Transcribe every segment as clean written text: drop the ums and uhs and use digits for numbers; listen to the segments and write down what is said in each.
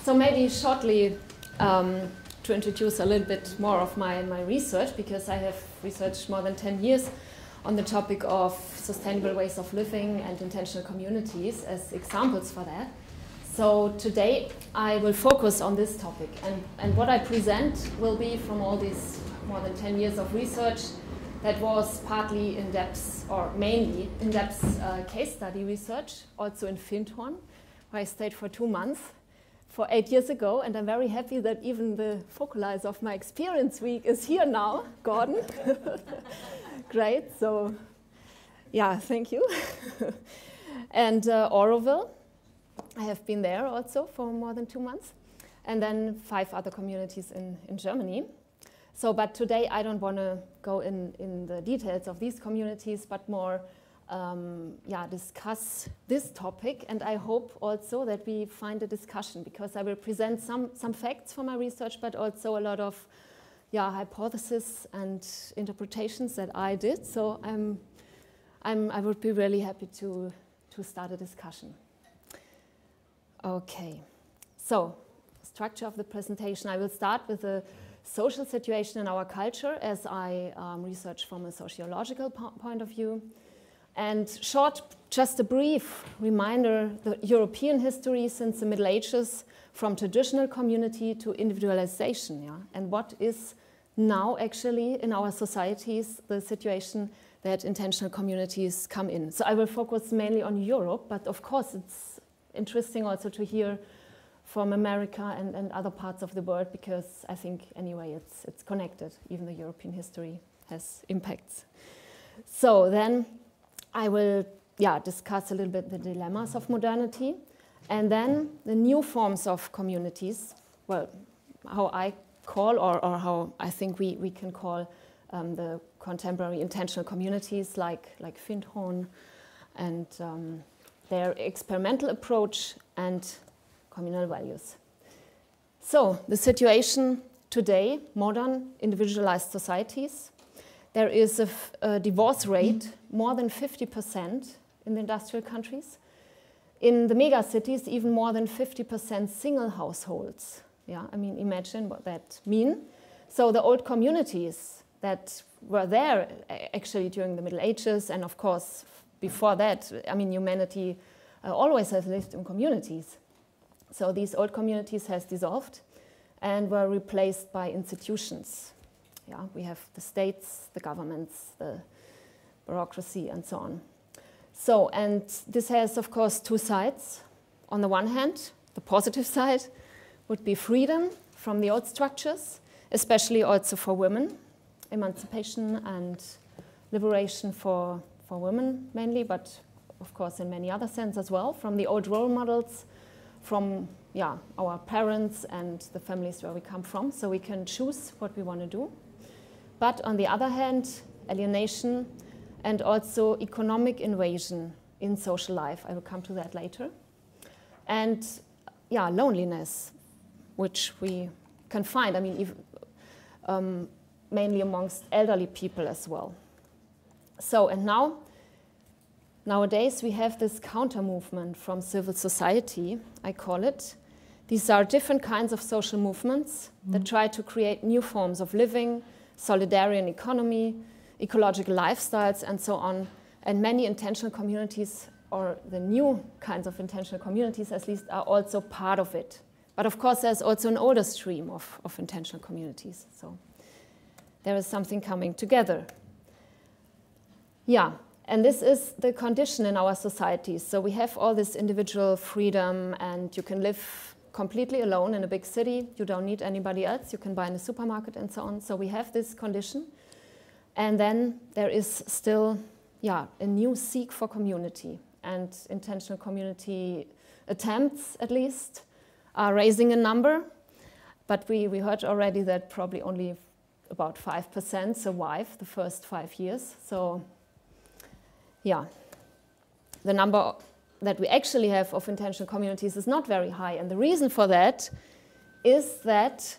So maybe shortly to introduce a little bit more of my research, because I have researched more than 10 years on the topic of sustainable ways of living and intentional communities as examples for that. So today I will focus on this topic, and what I present will be from all these more than 10 years of research that was partly in-depth or mainly in-depth case study research, also in Findhorn, where I stayed for 2 months. 8 years ago, and I'm very happy that even the focalizer of my experience week is here now, Gordon. Great, so yeah, thank you. And Oroville, I have been there also for more than 2 months, and then 5 other communities in Germany. So, but today I don't want to go in the details of these communities, but more discuss this topic, and I hope also that we find a discussion, because I will present some facts from my research, but also a lot of hypotheses and interpretations that I did. So I would be really happy to start a discussion. Okay, so structure of the presentation. I will start with the social situation in our culture, as I research from a sociological point of view. And just a brief reminder, the European history since the Middle Ages, from traditional community to individualization, and what is now actually in our societies the situation that intentional communities come in. So I will focus mainly on Europe, but of course it's interesting also to hear from America and other parts of the world, because I think anyway it's connected. Even the European history has impacts. So then I will discuss a little bit the dilemmas of modernity, and then the new forms of communities, well, how I call or how I think we can call the contemporary intentional communities like Findhorn, and their experimental approach and communal values. So the situation today, modern individualized societies. There is a divorce rate more than 50% in the industrial countries. In the mega cities, even more than 50% single households. Yeah, I mean, imagine what that means. So the old communities that were there actually during the Middle Ages, and of course before that, I mean, humanity always has lived in communities. So these old communities has dissolved and were replaced by institutions. Yeah, we have the states, the governments, the bureaucracy, and so on. So, and this has, of course, 2 sides. On the one hand, the positive side would be freedom from the old structures, especially also for women, emancipation and liberation for women mainly, but of course in many other senses as well, from the old role models, from our parents and the families where we come from, so we can choose what we want to do. But on the other hand, alienation and also economic invasion in social life. I will come to that later. And loneliness, which we can find, I mean, mainly amongst elderly people as well. So, and nowadays we have this counter movement from civil society, I call it. These are different kinds of social movements that try to create new forms of living, solidarian economy, ecological lifestyles, and so on. And many intentional communities, or the new kinds of intentional communities at least, are also part of it. But of course there's also an older stream of intentional communities. So there is something coming together. Yeah, and this is the condition in our societies. So we have all this individual freedom, and you can live completely alone in a big city. You don't need anybody else. You can buy in a supermarket and so on. So we have this condition. And then there is still, a new seek for community. And intentional community attempts, at least, are raising a number. But we heard already that probably only about 5% survive the first 5 years. So, the number that we actually have of intentional communities is not very high. And the reason for that is that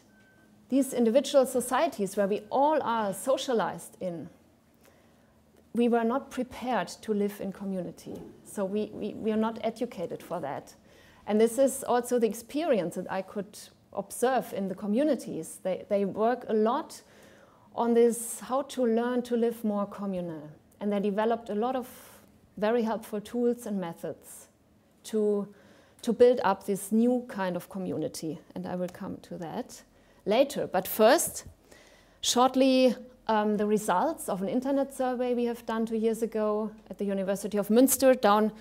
these individual societies where we all are socialized in, we were not prepared to live in community. So we are not educated for that. And this is also the experience that I could observe in the communities. They work a lot on this, how to learn to live more communal. And they developed a lot of very helpful tools and methods to build up this new kind of community. And I will come to that later. But first, shortly, the results of an internet survey we have done 2 years ago at the University of Münster. Down,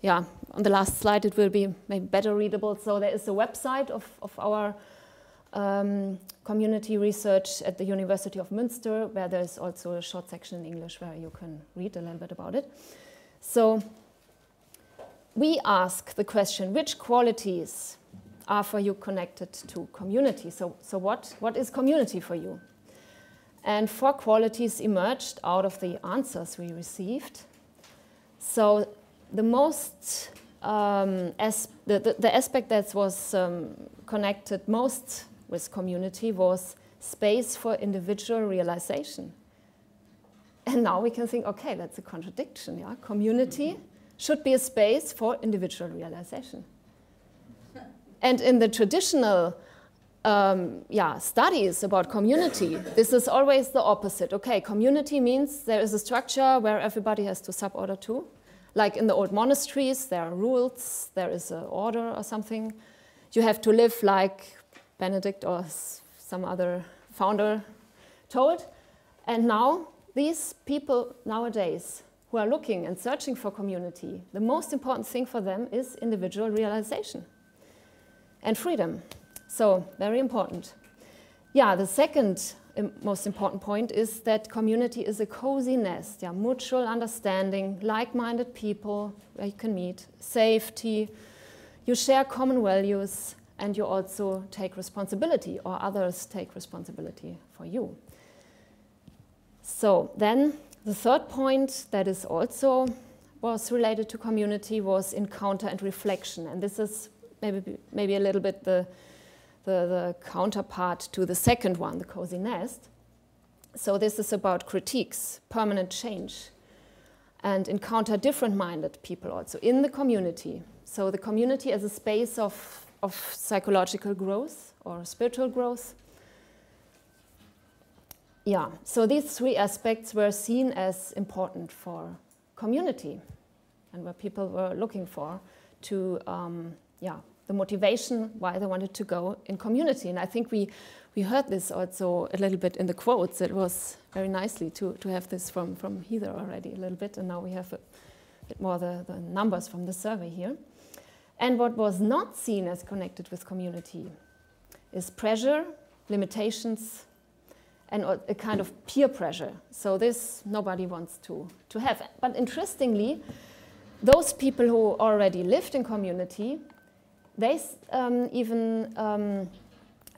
yeah, on the last slide it will be maybe better readable. So there is a website of our community research at the University of Münster, where there is also a short section in English where you can read a little bit about it. So we ask the question, which qualities are for you connected to community? So what is community for you? And 4 qualities emerged out of the answers we received. So the most, the aspect that was connected most with community was space for individual realization. And now we can think, okay, that's a contradiction, yeah? Community should be a space for individual realization. And in the traditional studies about community, this is always the opposite. Okay, community means there is a structure where everybody has to suborder to. Like in the old monasteries, there are rules, there is an order or something. You have to live like Benedict or some other founder told. And now, these people nowadays who are looking and searching for community, the most important thing for them is individual realization and freedom. So, very important. Yeah, the second most important point is that community is a cozy nest, mutual understanding, like-minded people where you can meet, safety, you share common values, and you also take responsibility, or others take responsibility for you. So then the third point that is also was related to community was encounter and reflection, and this is maybe a little bit the counterpart to the second one, the cozy nest. So this is about critiques, permanent change, and encounter different-minded people also in the community. So the community as a space of psychological growth or spiritual growth. Yeah, so these 3 aspects were seen as important for community and where people were looking for to, the motivation why they wanted to go in community. And I think we heard this also a little bit in the quotes. It was very nicely to have this from Heather already a little bit, and now we have a bit more the numbers from the survey here. And what was not seen as connected with community is pressure, limitations, and a kind of peer pressure. So this nobody wants to have. But interestingly, those people who already lived in community, they even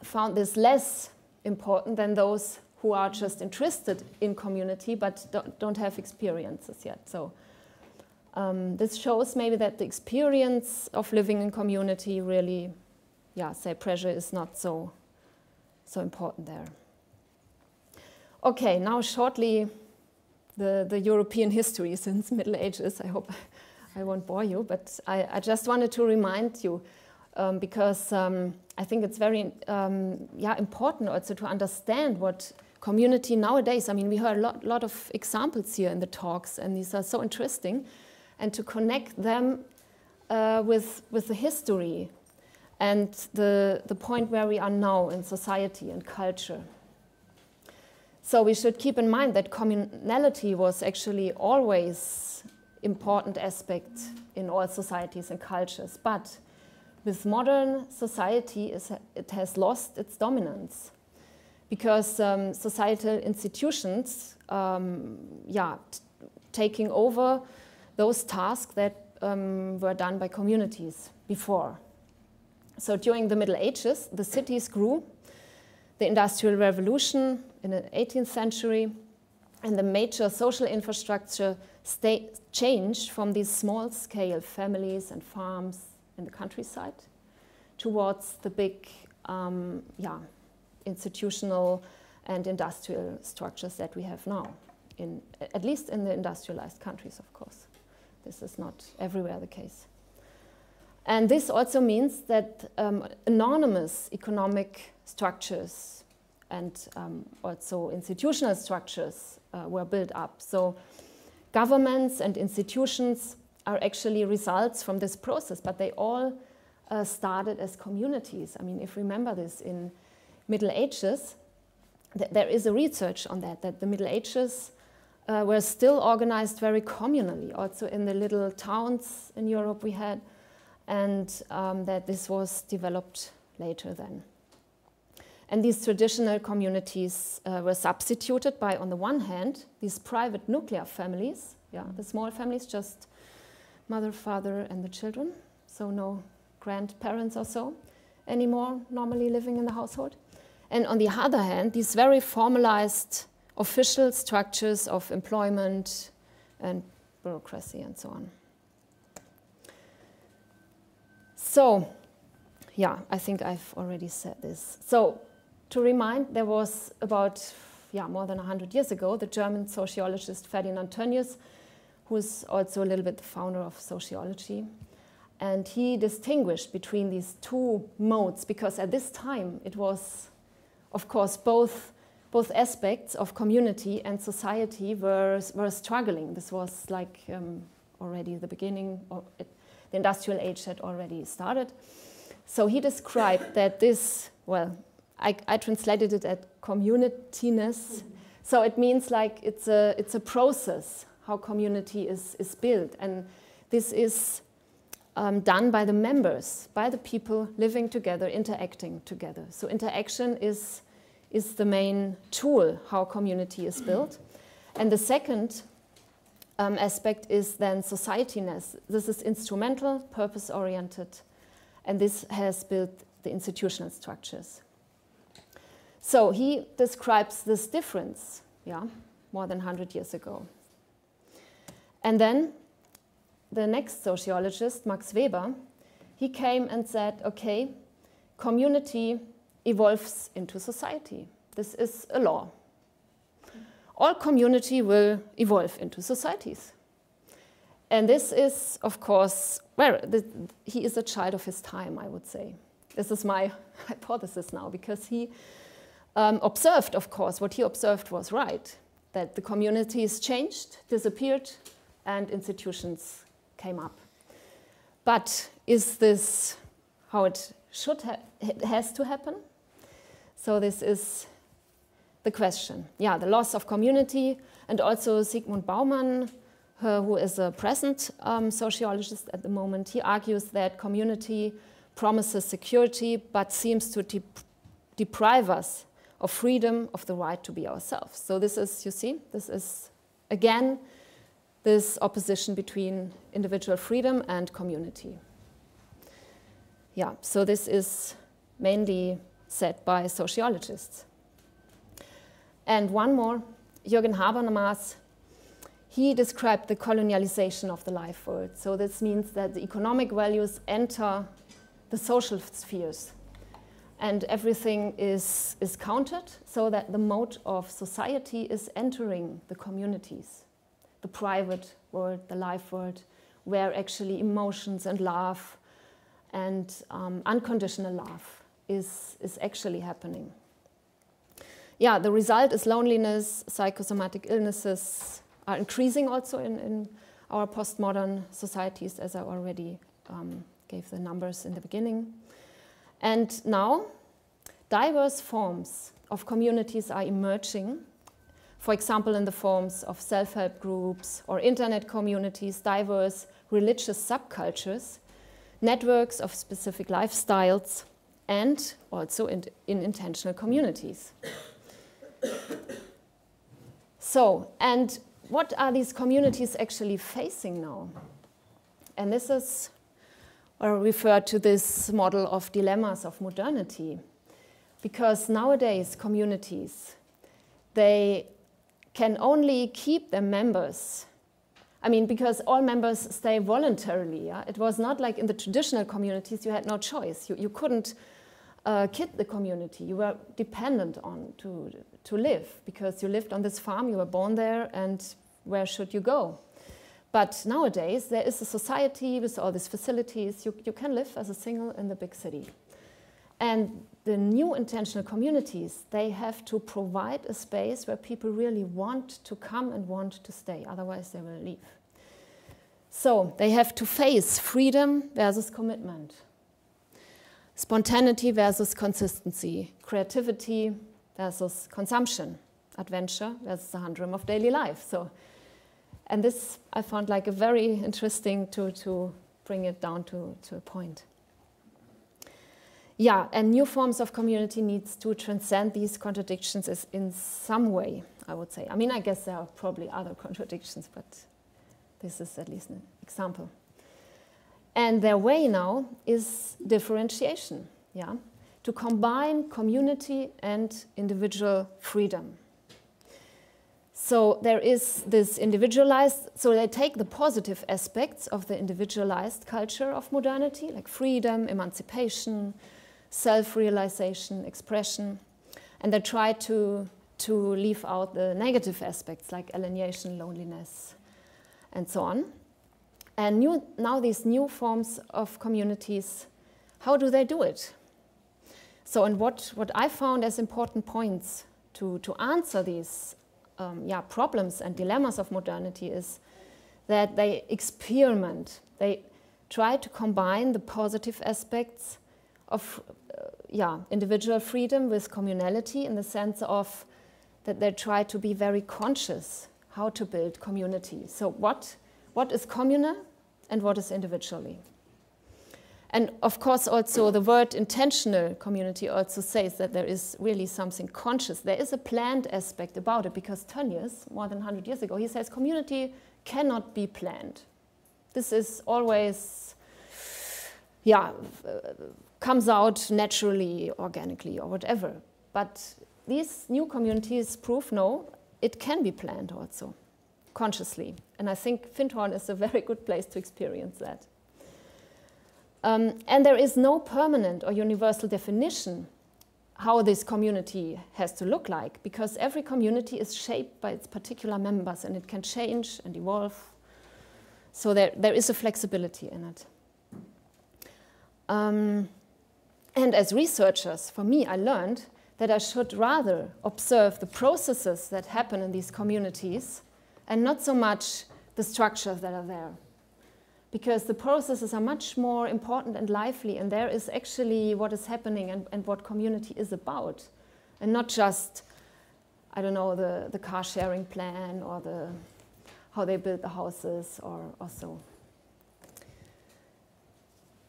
found this less important than those who are just interested in community but don't have experiences yet. So this shows maybe that the experience of living in community really, say pressure is not so important there. Okay, now shortly the European history since Middle Ages. I hope I won't bore you, but I just wanted to remind you because I think it's very important also to understand what community nowadays, I mean, we heard a lot of examples here in the talks, and these are so interesting, and to connect them with the history and the point where we are now in society and culture. So we should keep in mind that communality was actually always important aspect in all societies and cultures, but with modern society it has lost its dominance because societal institutions taking over those tasks that were done by communities before. So during the Middle Ages, the cities grew, the Industrial Revolution in the 18th century, and the major social infrastructure changed from these small-scale families and farms in the countryside towards the big institutional and industrial structures that we have now, at least in the industrialized countries, of course. This is not everywhere the case. And this also means that anonymous economic structures and also institutional structures were built up. So governments and institutions are actually results from this process, but they all started as communities. I mean, if you remember this in Middle Ages, there is a research on that the Middle Ages were still organized very communally, also in the little towns in Europe we had, and that this was developed later then. And these traditional communities were substituted by, on the one hand, these private nuclear families, the small families, just mother, father, and the children, so no grandparents or so anymore normally living in the household. And on the other hand, these very formalized official structures of employment and bureaucracy and so on. So, yeah, I think I've already said this. So, to remind, there was about more than 100 years ago, the German sociologist Ferdinand Tönnies, who is also a little bit the founder of sociology. And he distinguished between these two modes, because at this time it was, of course, both aspects of community and society were struggling. This was like already the beginning, the industrial age had already started. So he described that this, well, I translated it as communityness. So it means like it's a process, how community is built. And this is done by the members, by the people living together, interacting together. So interaction is the main tool how community is built. And the second aspect is then societyness. This is instrumental, purpose-oriented, and this has built the institutional structures. So he describes this difference, more than 100 years ago. And then the next sociologist, Max Weber, he came and said, okay, community evolves into society. This is a law. All community will evolve into societies. And this is, of course, he is a child of his time, I would say. This is my hypothesis now, because he observed, of course, what he observed was right, that the communities changed, disappeared, and institutions came up. But is this how it has to happen? So this is the question. Yeah, the loss of community, and also Zygmunt Bauman, who is a present sociologist at the moment, he argues that community promises security, but seems to deprive us of freedom, of the right to be ourselves. So this is, you see, this is, again, this opposition between individual freedom and community. Yeah, so this is mainly said by sociologists. And one more, Jürgen Habermas, he described the colonialization of the life world. So this means that the economic values enter the social spheres, and everything is counted, so that the mode of society is entering the communities, the private world, the life world, where actually emotions and love and unconditional love is actually happening. Yeah, the result is loneliness, psychosomatic illnesses are increasing also in our postmodern societies, as I already gave the numbers in the beginning. And now, diverse forms of communities are emerging, for example, in the forms of self-help groups or internet communities, diverse religious subcultures, networks of specific lifestyles, and also in intentional communities. So, and what are these communities actually facing now? And this is referred to this model of dilemmas of modernity, because nowadays communities, they can only keep their members. I mean, because all members stay voluntarily. Yeah? It was not like in the traditional communities you had no choice. You couldn't quit the community. You were dependent on to live, because you lived on this farm, you were born there, and where should you go? But nowadays, there is a society with all these facilities. You can live as a single in the big city. And the new intentional communities, they have to provide a space where people really want to come and want to stay. Otherwise, they will leave. So they have to face freedom versus commitment, spontaneity versus consistency, creativity versus consumption, adventure versus the humdrum of daily life. So, and this I found like a very interesting to bring it down to a point. Yeah, and new forms of community needs to transcend these contradictions in some way, I would say. I mean, I guess there are probably other contradictions, but this is at least an example. And their way now is differentiation, yeah, to combine community and individual freedom. So there is this individualized, so they take the positive aspects of the individualized culture of modernity, like freedom, emancipation, self-realization, expression, and they try to leave out the negative aspects like alienation, loneliness, and so on. And now these new forms of communities, how do they do it? So, and what I found as important points to answer these problems and dilemmas of modernity is that they experiment. They try to combine the positive aspects of individual freedom with communality, in the sense of that they try to be very conscious how to build community. So what is communal and what is individually? And of course also the word intentional community also says that there is really something conscious. There is a planned aspect about it, because Tönnies, more than 100 years ago, he says community cannot be planned. This is always, comes out naturally, organically, or whatever. But these new communities prove, no, it can be planned also, consciously. And I think Findhorn is a very good place to experience that. And there is no permanent or universal definition how this community has to look like, because every community is shaped by its particular members, and it can change and evolve. So there is a flexibility in it. And as researchers, for me, I learned that I should rather observe the processes that happen in these communities and not so much the structures that are there. Because the processes are much more important and lively, and there is actually what is happening and what community is about. And not just, I don't know, the car sharing plan or how they build the houses or so.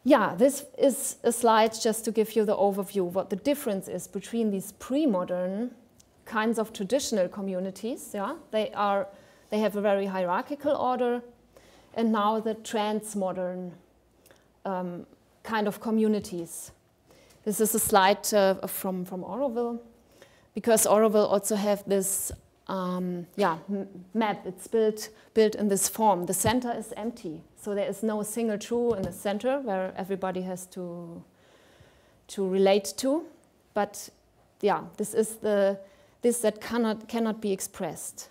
Yeah, this is a slide just to give you the overview, what the difference is between these pre-modern kinds of traditional communities. Yeah? They have a very hierarchical order, and now the trans-modern kind of communities. This is a slide from Auroville, because Auroville also have this map. It's built in this form. The center is empty, so there is no single true in the center where everybody has to relate to. But yeah, this is this that cannot be expressed.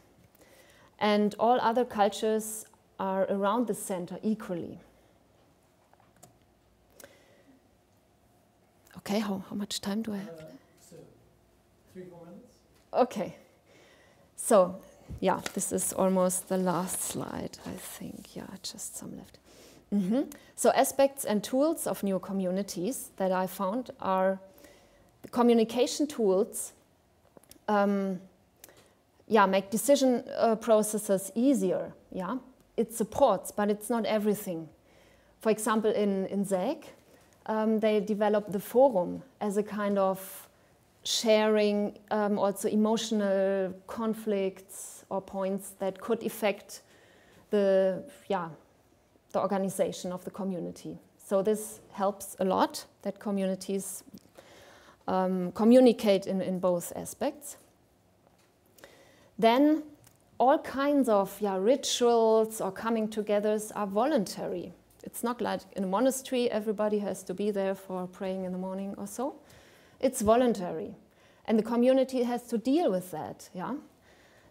And all other cultures are around the center equally. Okay, how much time do I have? So 3 more minutes. Okay. So, yeah, this is almost the last slide, I think. Yeah, just some left. So aspects and tools of new communities that I found are the communication tools, make decision processes easier, yeah. It supports, but it's not everything. For example, in ZEG, they developed the forum as a kind of sharing also emotional conflicts or points that could affect the organization of the community. So this helps a lot, that communities communicate in both aspects. Then all kinds of rituals or coming togethers are voluntary. It's not like in a monastery, everybody has to be there for praying in the morning or so. It's voluntary. And the community has to deal with that, yeah?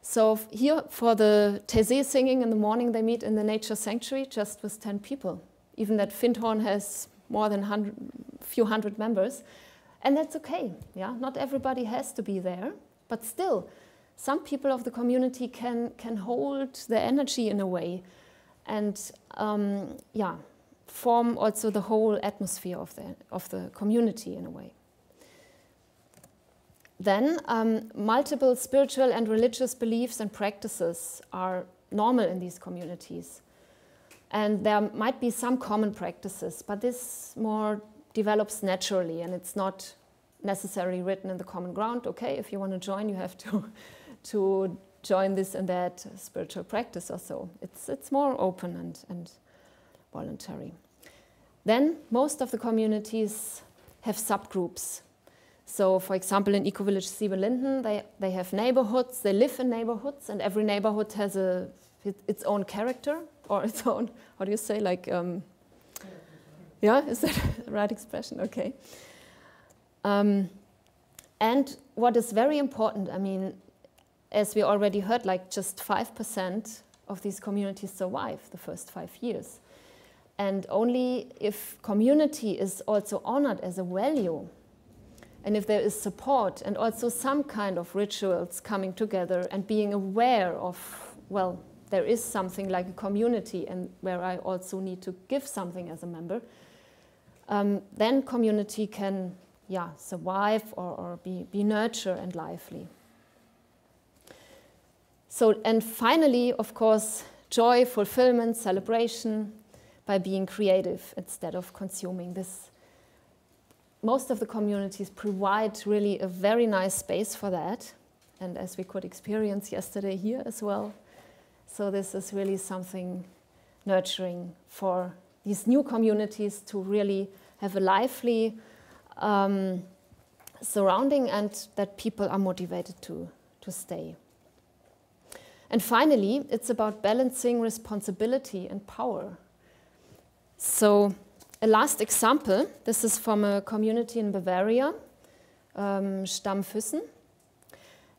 So here for the Taizé singing in the morning, they meet in the nature sanctuary just with 10 people. Even that Findhorn has more than a few hundred members. And that's okay, yeah? Not everybody has to be there, but still, some people of the community can hold their energy in a way and yeah, form also the whole atmosphere of the community in a way. Then multiple spiritual and religious beliefs and practices are normal in these communities. And there might be some common practices, but this more develops naturally, and it's not necessarily written in the common ground. Okay, if you want to join, you have to join this and that spiritual practice or so. It's more open and voluntary. Then most of the communities have subgroups. So, for example, in Eco-Village Siebenlinden, they have neighborhoods, they live in neighborhoods, and every neighborhood has its own character, or its own, how do you say, like, yeah, is that the right expression? Okay. And what is very important, I mean, as we already heard, like just 5% of these communities survive the first 5 years. And only if community is also honored as a value, and if there is support and also some kind of rituals coming together and being aware of, well, there is something like a community and where I also need to give something as a member, then community can, yeah, survive or be nurtured and lively. So, and finally, of course, joy, fulfillment, celebration by being creative instead of consuming this. Most of the communities provide really a very nice space for that, and as we could experience yesterday here as well. So this is really something nurturing for these new communities to really have a lively surrounding and that people are motivated to stay. And finally, it's about balancing responsibility and power. So a last example, this is from a community in Bavaria, Stammfüssen,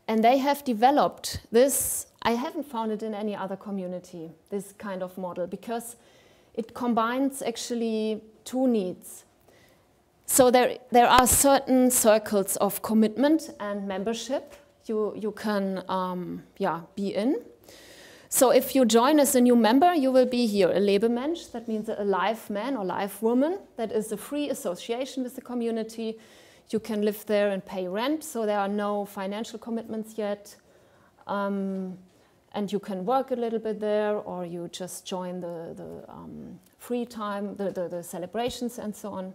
and they have developed this. I haven't found it in any other community, this kind of model, because it combines actually two needs. So there are certain circles of commitment and membership you can be in. So if you join as a new member, you will be here, a Lebemensch, that means a live man or live woman. That is a free association with the community. You can live there and pay rent, so there are no financial commitments yet. And you can work a little bit there, or you just join the free time, the celebrations and so on.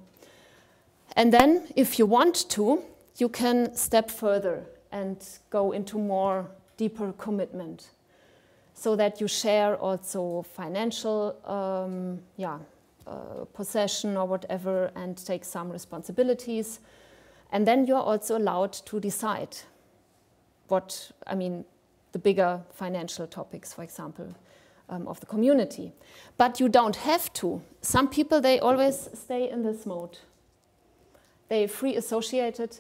And then, if you want to, you can step further and go into more deeper commitment, so that you share also financial possession or whatever and take some responsibilities. And then you're also allowed to decide what, I mean, the bigger financial topics, for example, of the community. But you don't have to. Some people, they always stay in this mode. They free associated,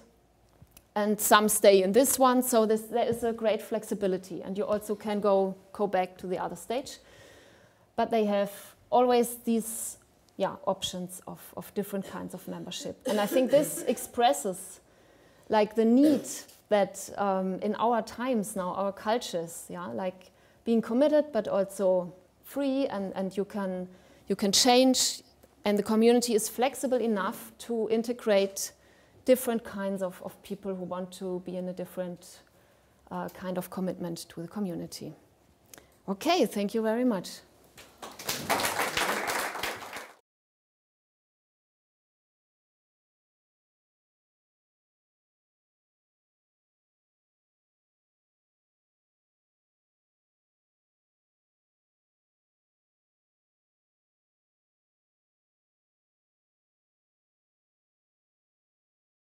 and some stay in this one, so there is a great flexibility, and you also can go back to the other stage. But they have always these options of different kinds of membership. And I think this expresses like the need that in our times now, our cultures, like being committed but also free, and you can change, and the community is flexible enough to integrate different kinds of people who want to be in a different kind of commitment to the community. Okay, thank you very much.